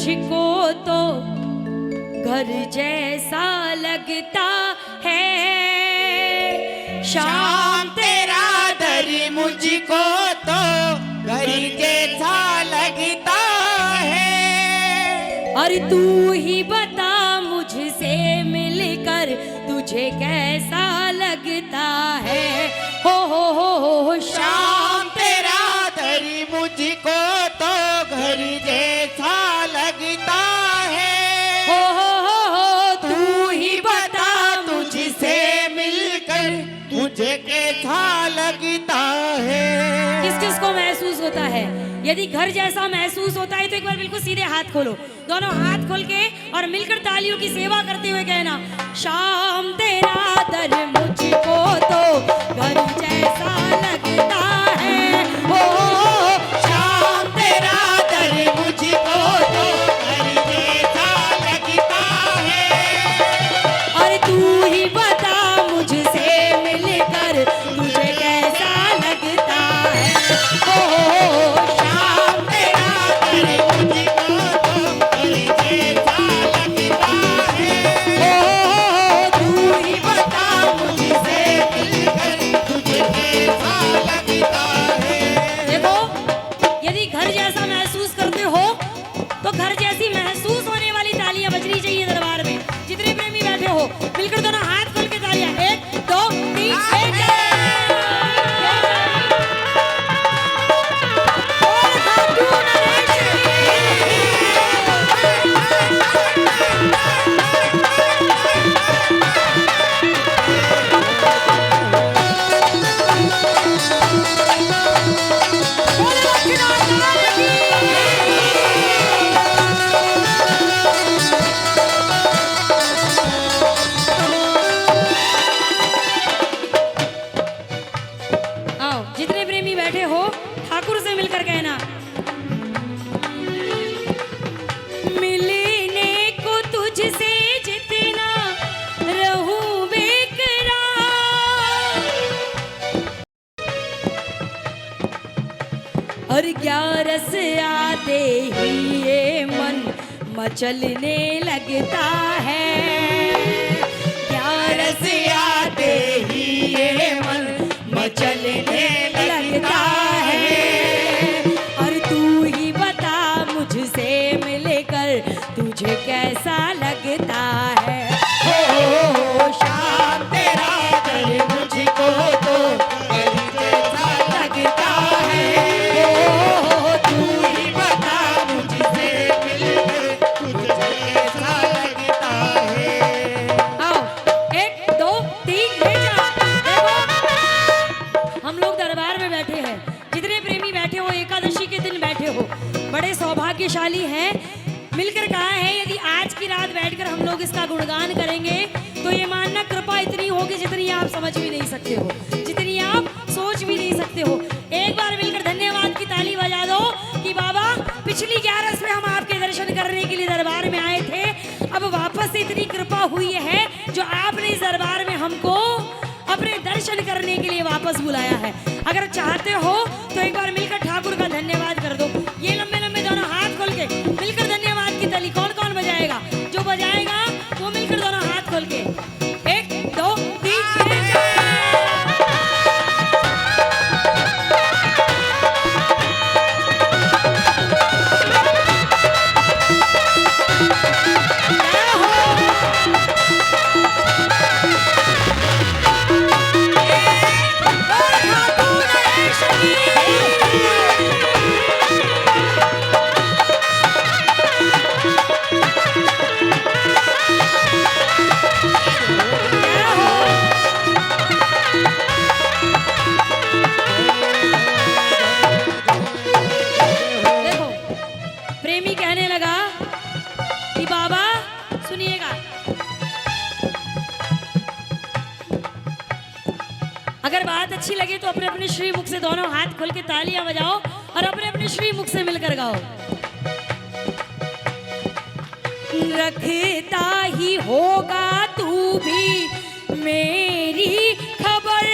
मुझको तो घर जैसा लगता है। शाम तेरा दर मुझको तो घर जैसा लगता है। और तू ही बता मुझसे मिलकर तुझे कैसा लगता है। हो शाम तेरा दर मुझको तो घर जैसा लगता है। हो तू ही बता मुझसे मिलकर तुझे कैसा लगता है। किस किस को महसूस होता है? यदि घर जैसा महसूस होता है तो एक बार बिल्कुल सीधे हाथ खोलो, दोनों हाथ खोल के और मिलकर तालियों की सेवा करते हुए कहना, शाम तेरा दर मुझको तो घर जैसा लगता है। ओ शाम तेरा दर मुझको तो घर जैसा लगता है। और तू ही बता मुझसे मिलकर तुझे कैसा लगता है। ओ शाम तेरा दर मुझको तो घर जैसा लगता है। तू ही बता मुझसे मिलकर तुझे कैसा लगता है। देखो, यदि घर जैसा महसूस करते हो तो घर जैसी महसूस होने वाली तालियां बजनी चाहिए दरबार में। जितने प्रेमी बैठे हो मिलकर दोनों हाथ खोल के तालियां, 1 2 3 1। आओ, जितने प्रेमी बैठे हो ठाकुर से मिलकर कहना, मिलने को तुझसे जितना रहूं बेकरार, और क्या रस आते ही ये मन मचलने लगता है। क्या रस आते ही ये मन मचलने लगता है। और तू ही बता मुझसे मिलकर तुझे कैसा लगता है। हो शाम तेरा दर मुझको तो घर जैसा लगता है। ओ तू ही बता मुझसे मिलकर तुझे कैसा लगता है। आओ, 1 2 3 ले जा। देखो, हम लोग दरबार में बैठे हैं, जितने प्रेमी बैठे हो एकादशी के दिन बैठे हो, बड़े सौभाग्यशाली हैं। मिलकर कहा है यदि आज की रात बैठकर हम लोग इसका गुणगान करेंगे तो ये मानना कृपा इतनी होगी जितनी आप समझ भी नहीं सकते हो, जितनी आप सोच भी नहीं सकते हो। एक बार मिलकर धन्यवाद की ताली बजा दो कि बाबा पिछली 11 में हम आपके दर्शन करने के लिए दरबार में आए थे, अब वापस से इतनी कृपा हुई है जो आपने इस दरबार में हमको अपने दर्शन करने के लिए वापस बुलाया है। अगर चाहते हो तो एक बार मिलकर ठाकुर का धन्यवाद कर दो। ये लंबे लंबे दोनों हाथ खोल के मिलकर धन्यवाद की ताली कौन कौन बजाएगा? जो बजाएगा वो मिलकर दोनों हाथ खोल के 1 2 3 अगर बात अच्छी लगे तो अपने अपने श्री मुख से दोनों हाथ खोल के तालियां बजाओ और अपने अपने श्री मुख से मिलकर गाओ। रखता ही होगा तू भी मेरी खबर,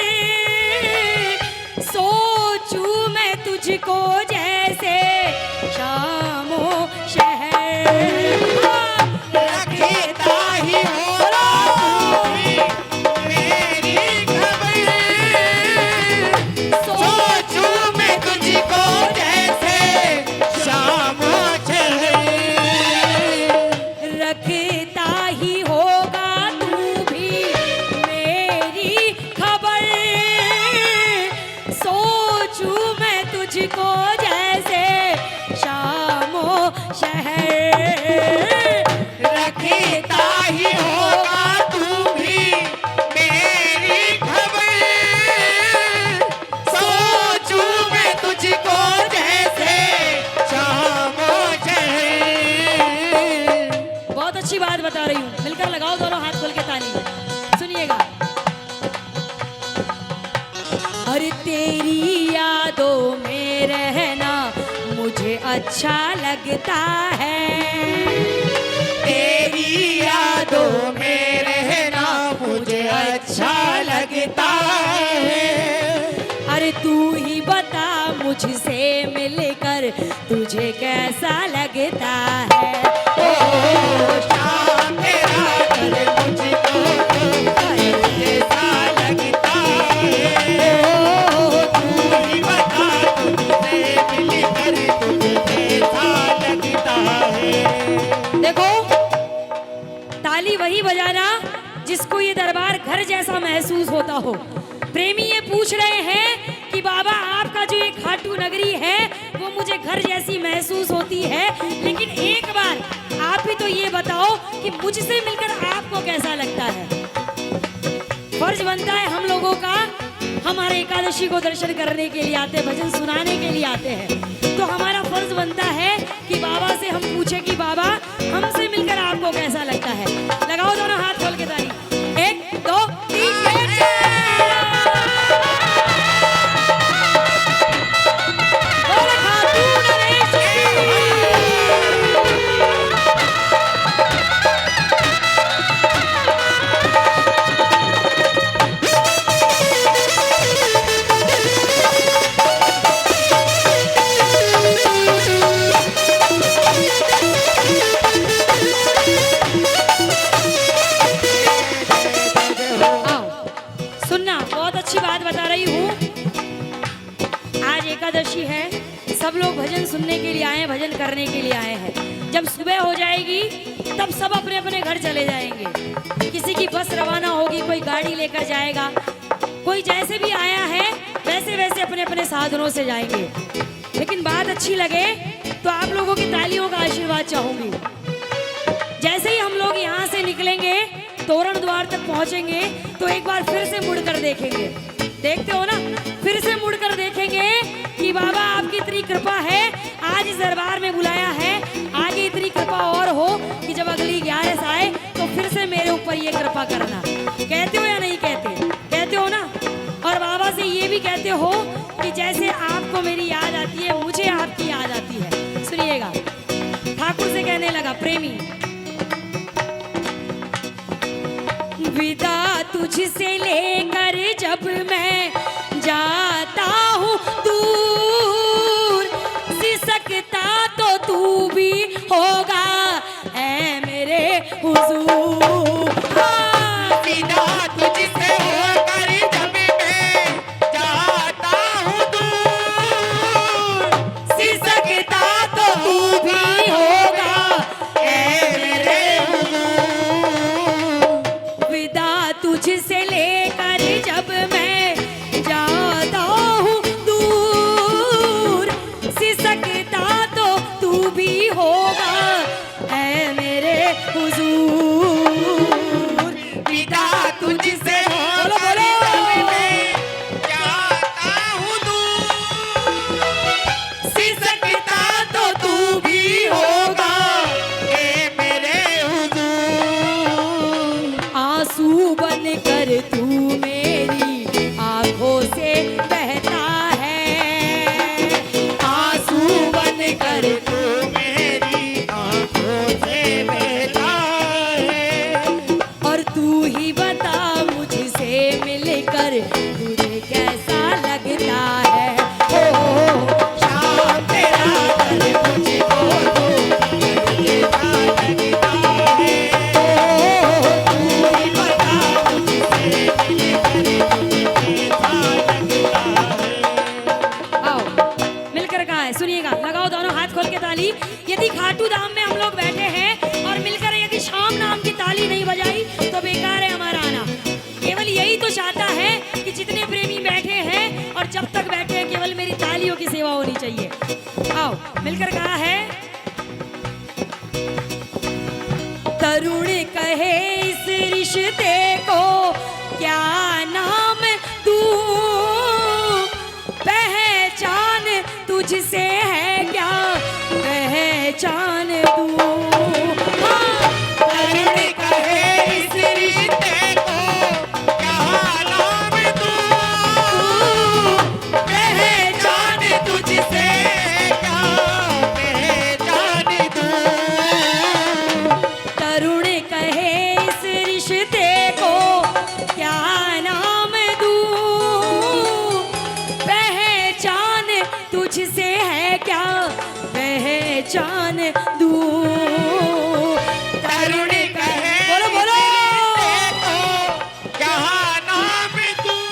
सोचूं मैं तुझको जैसे शामो शहर। सोचूं मैं तुझको जैसे शामो शहर रखता ही होगा तू भी मेरी खबर। सोचूं मैं तुझको जैसे शामो शहर। बहुत अच्छी बात बता रही हूँ, मिलकर लगाओ दोनों हाथ खोल के ताली। सुनिएगा। अरे तेरी यादों में रहना मुझे अच्छा लगता है। तेरी यादों में रहना मुझे अच्छा लगता है। अरे तू ही बता मुझसे मिलकर तुझे कैसा लगता है। ओ शाम तेरा कर मुझको जैसा लगता है। ओ तू ही बता तुझसे मिलकर तुझे कैसा लगता है। देखो, ताली वही बजाना जिसको ये दरबार घर जैसा महसूस होता हो। प्रेमी ये पूछ रहे हैं कि बाबा आपका जो ये खाटू नगरी है वो मुझे घर जैसी महसूस होती है, लेकिन एक बार आप ही तो ये बताओ कि मुझसे मिलकर आपको कैसा लगता है। फर्ज बनता है हम लोगों का, हमारे एकादशी को दर्शन करने के लिए आते हैं, भजन सुनाने के लिए आते हैं, तो हमारा फर्ज बनता है कि बाबा से हम पूछे कि बाबा हमसे मिलकर आपको कैसा लगता है। लगाओ दोनों हाथ खोल के ताली। 1 2 3 बोलो खाटू नरेश की। सुनना, बहुत अच्छी बात बता रही हूँ। आज एकादशी है, सब लोग भजन सुनने के लिए आए हैं, भजन करने के लिए आए हैं। जब सुबह हो जाएगी तब सब अपने अपने घर चले जाएंगे। किसी की बस रवाना होगी, कोई गाड़ी लेकर जाएगा, कोई जैसे भी आया है वैसे वैसे अपने अपने साधनों से जाएंगे। लेकिन बात अच्छी लगे तो आप लोगों की तालियों का आशीर्वाद चाहूंगी। जैसे ही हम लोग यहाँ से निकलेंगे, तोरण द्वार तक पहुंचेंगे, तो एक बार फिर से मुड़कर देखेंगे। देखते हो ना, फिर से मुड़कर देखेंगे कि बाबा आपकी इतनी कृपा है, आज इस दरबार में बुलाया है, आगे इतनी कृपा और हो कि जब अगली 11 आए तो फिर से मेरे ऊपर ये कृपा करना। कहते हो या नहीं कहते? कहते हो ना। और बाबा से ये भी कहते हो कि जैसे आपको मेरी याद आती है, मुझे आपकी याद आती है। सुनिएगा, ठाकुर से कहने लगा प्रेमी, विदा तुझसे लेकर जब मैं जाता हूँ दूर, सिसकता तो तू भी होगा ऐ मेरे हुजूर। विदा तुझसे होकर जब मैं जाता हूँ दूर, सिसकता तो तू भी होगा ऐ मेरे हुजूर। विदा तुझसे लेकर जब मैं जाता हूँ दूर, सिसकता तो तू भी होगा ऐ मेरे हुजूर। विदा तुझसे बोलो, होकर बोलो। जब मैं जाता हूँ दूर, सिसकता तो तू भी होगा ऐ मेरे हुजूर। आंसू बनकर तू मेरी आंखों से बहता है, आंसू बनकर तू मेरी आंखों से बहता है। और तू ही बता मुझसे मिलकर तुझे कैसा लगता है। ओ शाम तेरा कर मुझको तो कैसा लगता है। तू ही बता मुझसे मिलकर तुझे कैसा लगता है। आओ, मिलकर कहा है। सुनिएगा, लगाओ दोनों हाथ खोल के ताली। यदि खाटू धाम में हम लोग बैठे हैं और मिलकर यदि शाम नाम की ताली नहीं बजाई तो बेकार है हमारा आना। केवल यही तो चाहता है कि जितने प्रेमी बैठे हैं और जब तक बैठे चाहिए। आओ मिलकर कहा है, तरुण कहे इस रिश्ते को क्या नाम दूं, पहचान तुझसे है क्या पहचान दूं। तरुण कहे इस रिश्ते को क्या नाम दूं, पहचान तुझसे क्या पहचान दूं। तरुण कहे इस रिश्ते को क्या नाम दूं, पहचान तुझसे है क्या पहचान दूं। तरुण कहे बोलो बोलो। क्या नाम दूं,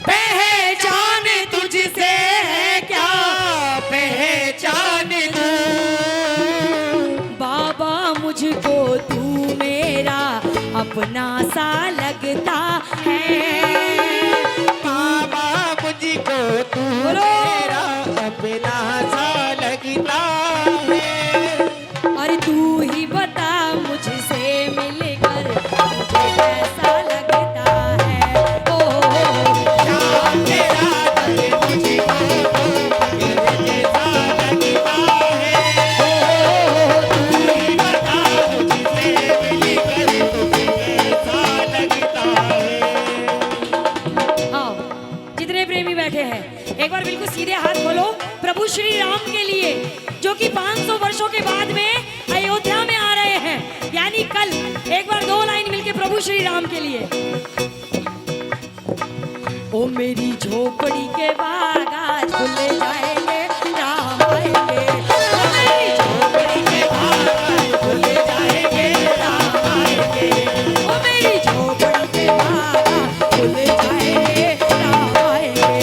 पहचान तुझसे है क्या पहचान दूं। बाबा मुझको तू मेरा अपना सा लगता है। बाबा मुझको तू बोलो। मेरा अपना सा लगता है। और तू ही बता मुझसे मिलकर मुझे कैसा लगता है। ओ क्या तेरा दिल मुझको तेरे जैसा लगता है। तू ही बता मुझसे मिलकर तुझे कैसा लगता है। आओ जितने प्रेमी बैठे हैं एक बार बिल्कुल सीधे हाथ खोलो प्रभु श्री राम के लिए, जो कि 500 वर्षों के बाद में अयोध्या में आ रहे हैं, यानी कल। एक बार 2 लाइन मिलके प्रभु श्री राम के लिए। ओ मेरी झोपड़ी के बाग आज खुल जाएंगे, राम आएंगे। ओ मेरी झोपड़ी के बाग आज खुल जाएंगे, राम आएंगे। ओ मेरी झोपड़ी के बाग आज खुल जाएंगे, राम आएंगे।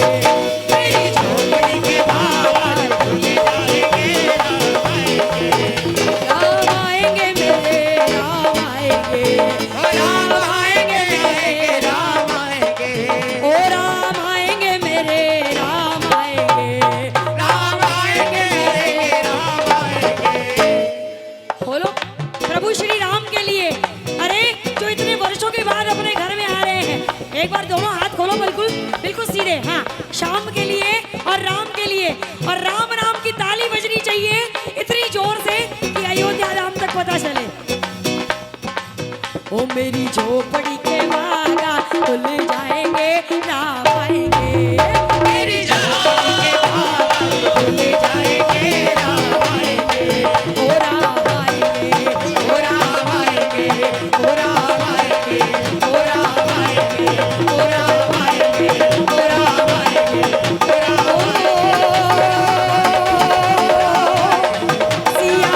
मेरी झोपड़ी के बाग आज खुल जाएंगे, राम आएंगे मेरे राम आएंगे। राम आएंगे मेरे राम आएंगे। ओ राम आएंगे मेरे राम आएंगे। राम आएंगे मेरे राम आएंगे। खोलो प्रभु श्री राम के लिए, अरे जो इतने वर्षों के बाद अपने घर में आ रहे हैं। एक बार दोनों हाथ खोलो बिल्कुल बिल्कुल सीधे। हाँ, शाम के लिए और राम के लिए, और राम नाम की ताली बजनी चाहिए इतनी जोर से कि अयोध्या धाम तक पता चले। ओ मेरी झोपड़ी के बागा खुल जाएंगे, राम आएंगे। मेरी झोपड़ी के बागा खुल जाएंगे, राम आएंगे। ओ राम आएंगे, ओ राम आएंगे, ओ राम आएंगे, ओ राम आएंगे, ओ राम आएंगे, ओ राम आएंगे, ओ राम सिया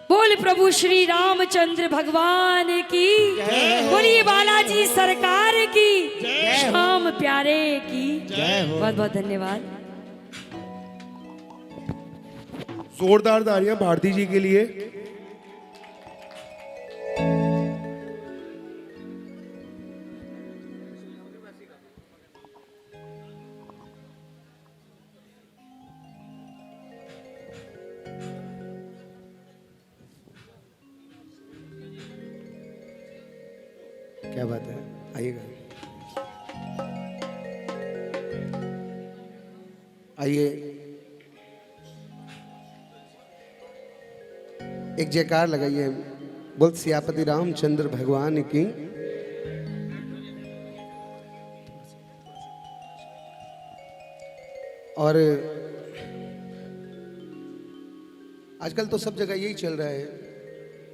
बोल प्रभु श्री रामचंद्र भगवान की, बोलिए बालाजी सरकार की, श्याम प्यारे की बहुत बहुत धन्यवाद। जोरदार तालियां भारती जी के लिए। क्या बात है, आइएगा आइए। एक जयकार लगाइए, बोल सियापति रामचंद्र भगवान की। और आजकल तो सब जगह यही चल रहा है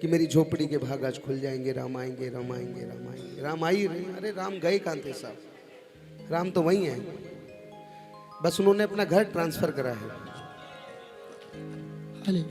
कि मेरी झोपड़ी के भाग आज खुल जाएंगे, राम आएंगे, राम आएंगे, राम आएंगे। राम आ ही रहे, अरे राम गए कहाँ थे साहब, राम तो वही हैं। बस उन्होंने अपना घर ट्रांसफर करा है।